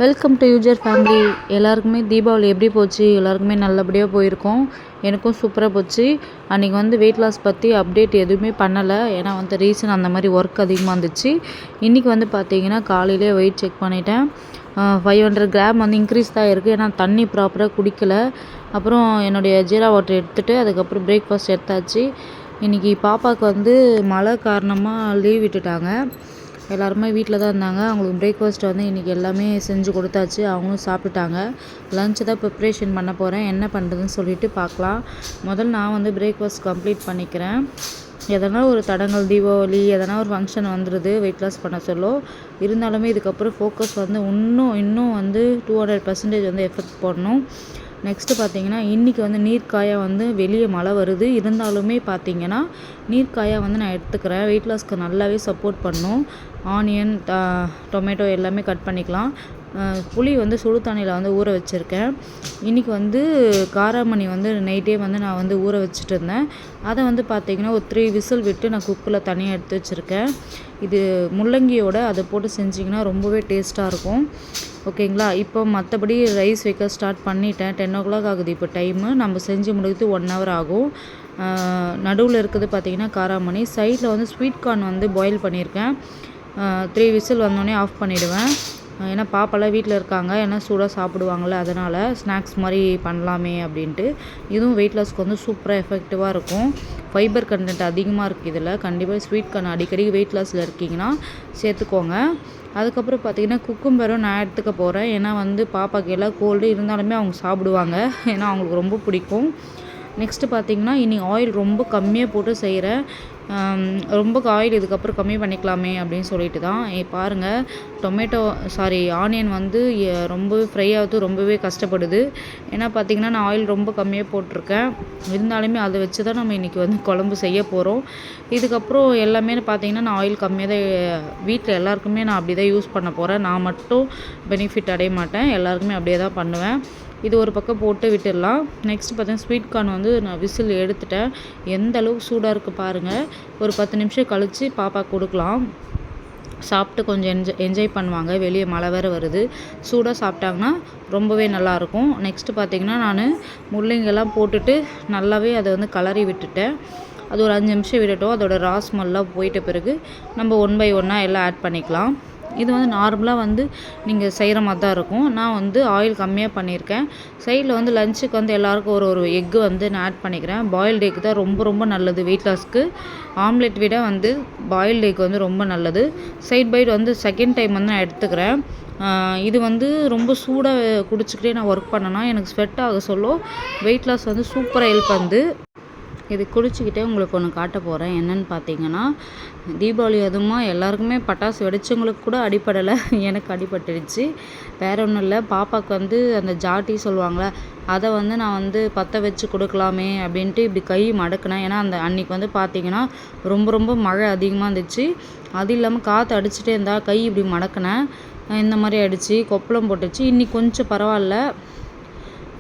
Welcome to user family. எல்லாருக்குமே தீபாவளி எப்படி போச்சு? எல்லாருக்குமே நல்லபடியாக போயிருக்கோம். எனக்கும் சூப்பராக போச்சு. அன்றைக்கி வெயிட் லாஸ் பற்றி அப்டேட் எதுவுமே பண்ணலை. ஏன்னா ரீசன் அந்த மாதிரி ஒர்க் அதிகமாக இருந்துச்சு. இன்றைக்கி பார்த்தீங்கன்னா காலையிலே வெயிட் செக் பண்ணிட்டேன். 500 கிராம் இன்க்ரீஸ் தான் இருக்குது. ஏன்னா தண்ணி ப்ராப்பராக குடிக்கலை. அப்புறம் என்னுடைய ஜீரா வாட்டர் எடுத்துகிட்டு அதுக்கப்புறம் பிரேக்ஃபாஸ்ட் எடுத்தாச்சு. இன்றைக்கி பாப்பாவுக்கு மழை காரணமாக லீவ் விட்டுட்டாங்க. எல்லாருமே வீட்டில் தான் இருந்தாங்க. அவங்களுக்கு பிரேக்ஃபாஸ்ட் இன்றைக்கி எல்லாமே செஞ்சு கொடுத்தாச்சு. அவங்களும் சாப்பிட்டுட்டாங்க. லன்ச்சு தான் ப்ரிப்ரேஷன் பண்ண போகிறேன். என்ன பண்ணுறதுன்னு சொல்லிட்டு பார்க்கலாம். முதல்ல நான் பிரேக்ஃபாஸ்ட் கம்ப்ளீட் பண்ணிக்கிறேன். எதனா ஒரு தடங்கள், தீபாவளி எதனா ஒரு ஃபங்க்ஷன் வந்துடுது வெயிட் லாஸ் பண்ண சொல்ல. இருந்தாலுமே இதுக்கப்புறம் ஃபோக்கஸ் இன்னும் 200% எஃபெக்ட் போடணும். நெக்ஸ்ட்டு பார்த்தீங்கன்னா இன்றைக்கி நீர்க்காயாக வெளியே மழை வருது. இருந்தாலுமே பார்த்தீங்கன்னா நீர்க்காயாக நான் எடுத்துக்கிறேன். வெயிட் லாஸ்க்கு நல்லாவே சப்போர்ட் பண்ணும். ஆனியன், டொமேட்டோ எல்லாமே கட் பண்ணிக்கலாம். புளி சுடு தண்ணியில் ஊற வச்சுருக்கேன். இன்றைக்கி காராமணி நைட்டே நான் ஊற வச்சுட்டு இருந்தேன். அதை பார்த்திங்கன்னா ஒரு 3 விசில் விட்டு நான் குக்கில் தனியாக எடுத்து வச்சுருக்கேன். இது முள்ளங்கியோட அதை போட்டு செஞ்சிங்கன்னா ரொம்பவே டேஸ்ட்டாக இருக்கும். ஓகேங்களா? இப்போ மற்றபடி ரைஸ் வைக்க ஸ்டார்ட் பண்ணிட்டேன். 10 o'clock ஆகுது இப்போ டைமு. நம்ம செஞ்சு முடிக்கிறது 1 hour ஆகும். நடுவில் இருக்கிறது பார்த்திங்கன்னா காராமணி. சைடில் ஸ்வீட் கார்ன் பாயில் பண்ணியிருக்கேன். 3 விசில் வந்தோடனே ஆஃப் பண்ணிவிடுவேன். ஏன்னா பாப்பாலாம் வீட்டில் இருக்காங்க. ஏன்னா சூடாக சாப்பிடுவாங்கள்ல, அதனால் ஸ்நாக்ஸ் மாதிரி பண்ணலாமே அப்படின்ட்டு. இதுவும் வெயிட் லாஸ்க்கு சூப்பராக எஃபெக்டிவாக இருக்கும். ஃபைபர் கண்டென்ட் அதிகமாக இருக்குது இதில். கண்டிப்பாக ஸ்வீட் கார்ன் அடிக்கடி வெயிட் லாஸில் இருக்கீங்கன்னா சேர்த்துக்கோங்க. அதுக்கப்புறம் பார்த்திங்கன்னா குக்கும்பரும் நான் எடுத்துக்க போகிறேன். ஏன்னா பாப்பாக்கு எல்லாம் கோல்டு இருந்தாலுமே அவங்க சாப்பிடுவாங்க. ஏன்னா அவங்களுக்கு ரொம்ப பிடிக்கும். நெக்ஸ்ட்டு பார்த்திங்கன்னா இனி ஆயில் ரொம்ப கம்மியாக போட்டு செய்கிறேன். ரொம்ப ஆயில் இதுக்கப்புறம் கம்மி பண்ணிக்கலாமே அப்படின்னு சொல்லிட்டு தான். பாருங்கள், ஆனியன் ரொம்பவே ஃப்ரை ஆகுது, ரொம்பவே கஷ்டப்படுது. ஏன்னா பார்த்திங்கன்னா நான் ஆயில் ரொம்ப கம்மியாக போட்டிருக்கேன். இருந்தாலுமே அதை வச்சு தான் நம்ம இன்றைக்கி குழம்பு செய்ய போகிறோம். இதுக்கப்புறம் எல்லாமே பார்த்திங்கன்னா நான் ஆயில் கம்மியாக தான், வீட்டில் எல்லாருக்குமே நான் அப்படி தான் யூஸ் பண்ண போகிறேன். நான் மட்டும் பெனிஃபிட் அடைய மாட்டேன். எல்லாருக்குமே அப்படியே தான் பண்ணுவேன். இது ஒரு பக்கம் போட்டு விட்டுடலாம். நெக்ஸ்ட் பார்த்தீங்கன்னா ஸ்வீட் கார்ன் நான் விசில் எடுத்துட்டேன். எந்த அளவுக்கு சூடாக இருக்குது பாருங்கள். ஒரு 10 நிமிஷம் கழித்து பாப்பா கொடுக்கலாம். சாப்பிட்டு கொஞ்சம் என்ஜாய் பண்ணுவாங்க. வெளியே மழை வேறு வருது. சூடாக சாப்பிட்டாங்கன்னா ரொம்பவே நல்லாயிருக்கும். நெக்ஸ்ட்டு பார்த்திங்கன்னா நான் முள்ளங்கெல்லாம் போட்டுட்டு நல்லாவே அதை கலரி விட்டுட்டேன். அது ஒரு 5 நிமிஷம் விடட்டும். அதோட ராஸ்மெல்லாம் போயிட்ட பிறகு நம்ம 1 by 1 எல்லாம் ஆட் பண்ணிக்கலாம். இது நார்மலாக நீங்கள் செய்கிற மாதிரி தான் இருக்கும். நான் ஆயில் கம்மியாக பண்ணியிருக்கேன். சைடில் லஞ்சுக்கு எல்லாருக்கும் ஒரு எக்கு நான் ஆட் பண்ணிக்கிறேன். பாயில்டு எக் தான் ரொம்ப ரொம்ப நல்லது வெயிட் லாஸ்க்கு. ஆம்லெட் விட பாயில்டு எக் ரொம்ப நல்லது. சைட் பைட் செகண்ட் டைம் நான் எடுத்துக்கிறேன். இது ரொம்ப சூடாக குடிச்சிக்கிட்டே நான் ஒர்க் பண்ணேன்னா எனக்கு ஸ்வெட் ஆக சொல்ல வெயிட் லாஸ் சூப்பராக ஹெல்ப் பண்ணுது. இது குடிச்சிக்கிட்டே உங்களுக்கு ஒன்று காட்ட போகிறேன். என்னென்னு பார்த்தீங்கன்னா, தீபாவளி அதுவுமா எல்லாருக்குமே பட்டாசு வெடிச்சவங்களுக்கு கூட அடிப்படலை. எனக்கு அடிபட்டுடுச்சு. வேறு ஒன்றும் இல்லை. பாப்பாவுக்கு அந்த ஜாட்டி சொல்லுவாங்களே, அதை நான் பற்ற வச்சு கொடுக்கலாமே அப்படின்ட்டு இப்படி கை மடக்கினேன். ஏன்னா அன்றைக்கி பார்த்தீங்கன்னா ரொம்ப ரொம்ப மழை அதிகமாக இருந்துச்சு. அது இல்லாமல் காற்று அடிச்சுட்டே இருந்தால் கை இப்படி மடக்கினேன். இந்த மாதிரி அடித்து கொப்பளம் போட்டுச்சு. இன்றைக்கி கொஞ்சம் பரவாயில்ல.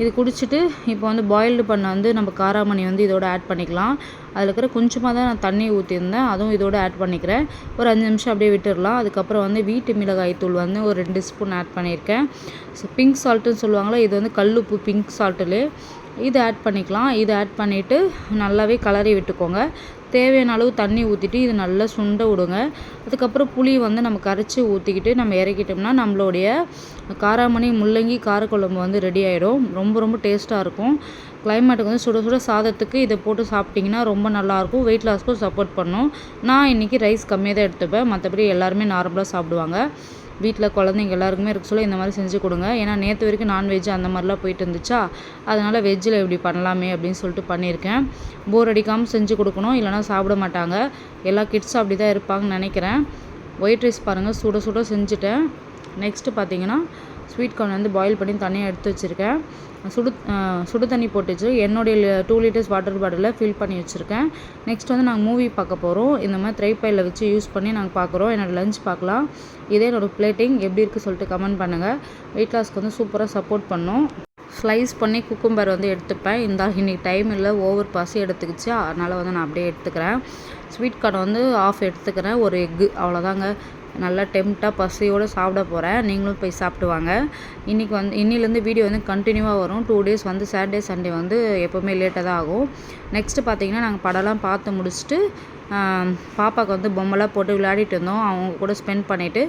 இது குடிச்சிட்டு இப்போ பாயில்டு பண்ண நம்ம காராமணி இதோட ஆட் பண்ணிக்கலாம். அதில் இருக்கிற கொஞ்சமாக தான் நான் தண்ணி ஊற்றிருந்தேன். அதுவும் இதோட ஆட் பண்ணிக்கிறேன். ஒரு 5 நிமிஷம் அப்படியே விட்டுடலாம். அதுக்கப்புறம் வீட்டு மிளகாய் தூள் ஒரு 2 ஸ்பூன் ஆட் பண்ணியிருக்கேன். பிங்க் சால்ட்டுன்னு சொல்லுவாங்களே, இது கல்லுப்பு பிங்க் சால்ட்டுலே இது ஆட் பண்ணிக்கலாம். இது ஆட் பண்ணிவிட்டு நல்லாவே கலரி விட்டுக்கோங்க. தேவையான அளவு தண்ணி ஊற்றிட்டு இது நல்லா சுண்ட விடுங்க. அதுக்கப்புறம் புளி நம்ம கரைச்சி ஊற்றிக்கிட்டு நம்ம இறக்கிட்டோம்னா நம்மளுடைய காராமணி முள்ளங்கி காரக்குழம்பு ரெடி ஆகிடும். ரொம்ப ரொம்ப டேஸ்ட்டாக இருக்கும். கிளைமேட்டுக்கு சுட சுட சாதத்துக்கு இதை போட்டு சாப்பிட்டிங்கன்னா ரொம்ப நல்லாயிருக்கும். வெயிட் லாஸ்க்கும் சப்போர்ட் பண்ணும். நான் இன்றைக்கி ரைஸ் கம்மியாக தான் எடுத்துப்பேன். மற்றபடி எல்லாருமே நார்மலாக சாப்பிடுவாங்க. வீட்டில் குழந்தைங்க எல்லாருக்குமே இருக்க சொல்ல இந்த மாதிரி செஞ்சு கொடுங்க. ஏன்னா நேற்று வரைக்கும் நான்வெஜ் அந்த மாதிரிலாம் போயிட்டு இருந்துச்சா, அதனால் வெஜ்ஜில் இப்படி பண்ணலாமே அப்படின்னு சொல்லிட்டு பண்ணியிருக்கேன். போர் அடிக்காமல் செஞ்சு கொடுக்கணும், இல்லைனா சாப்பிட மாட்டாங்க. எல்லா கிட்ஸும் அப்படி தான் இருப்பாங்கன்னு நினைக்கிறேன். ஒயிட் ரைஸ் பாருங்கள், சுட சுட செஞ்சுட்டேன். நெக்ஸ்ட்டு பார்த்தீங்கன்னா ஸ்வீட் கார்ன் பாயில் பண்ணி தனியாக எடுத்து வச்சுருக்கேன். சுடு தண்ணி போட்டுச்சு. என்னுடைய 2 liters வாட்டர் பாட்டிலில் ஃபில் பண்ணி வச்சுருக்கேன். நெக்ஸ்ட் நாங்கள் மூவி பார்க்க போகிறோம். இந்த மாதிரி ட்ரைபையில் வச்சு யூஸ் பண்ணி நாங்கள் பார்க்குறோம். என்னோடய லஞ்ச் பார்க்கலாம். இதே என்னோடய பிளேட்டிங் எப்படி இருக்குது சொல்லிட்டு கமெண்ட் பண்ணுங்கள். வெயிட் லாஸ்க்கு சூப்பராக சப்போர்ட் பண்ணும். ஸ்லைஸ் பண்ணி குக்கும்பர் எடுத்துப்பேன். இன்றைக்கி டைம் இல்லை, ஓவர் பசி எடுத்துக்கிச்சு. அதனால் நான் அப்படியே எடுத்துக்கிறேன். ஸ்வீட் கார்ன் ஆஃப் எடுத்துக்கிறேன். ஒரு எக்கு அவ்வளோதாங்க. நல்லா டெம்ப்டாக பசியோடு சாப்பிட போகிறேன். நீங்களும் போய் சாப்பிட்டு வாங்க. இன்னிலேருந்து வீடியோ வந்து கண்டினியூவாக வரும். 2 டேஸ் வந்து சாட்டர்டே சண்டே வந்து எப்போவுமே லேட்டாக தான் ஆகும். நெக்ஸ்ட்டு பார்த்தீங்கன்னா நாங்கள் படம்லாம் பார்த்து முடிச்சுட்டு பாப்பாவுக்கு வந்து பொம்மைலாம் போட்டு விளையாடிட்டு இருந்தோம். அவங்க கூட ஸ்பெண்ட் பண்ணிவிட்டு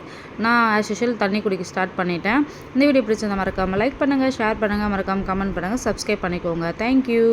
நான் ஆஸ் யூஷுவல் தண்ணி குடிக்க ஸ்டார்ட் பண்ணிட்டேன். இந்த வீடியோ பிடிச்சிருந்தா மறக்காமல் லைக் பண்ணுங்கள், ஷேர் பண்ணுங்கள், மறக்காமல் கமெண்ட் பண்ணுங்கள், சப்ஸ்கிரைப் பண்ணிக்கோங்க. தேங்க்யூ.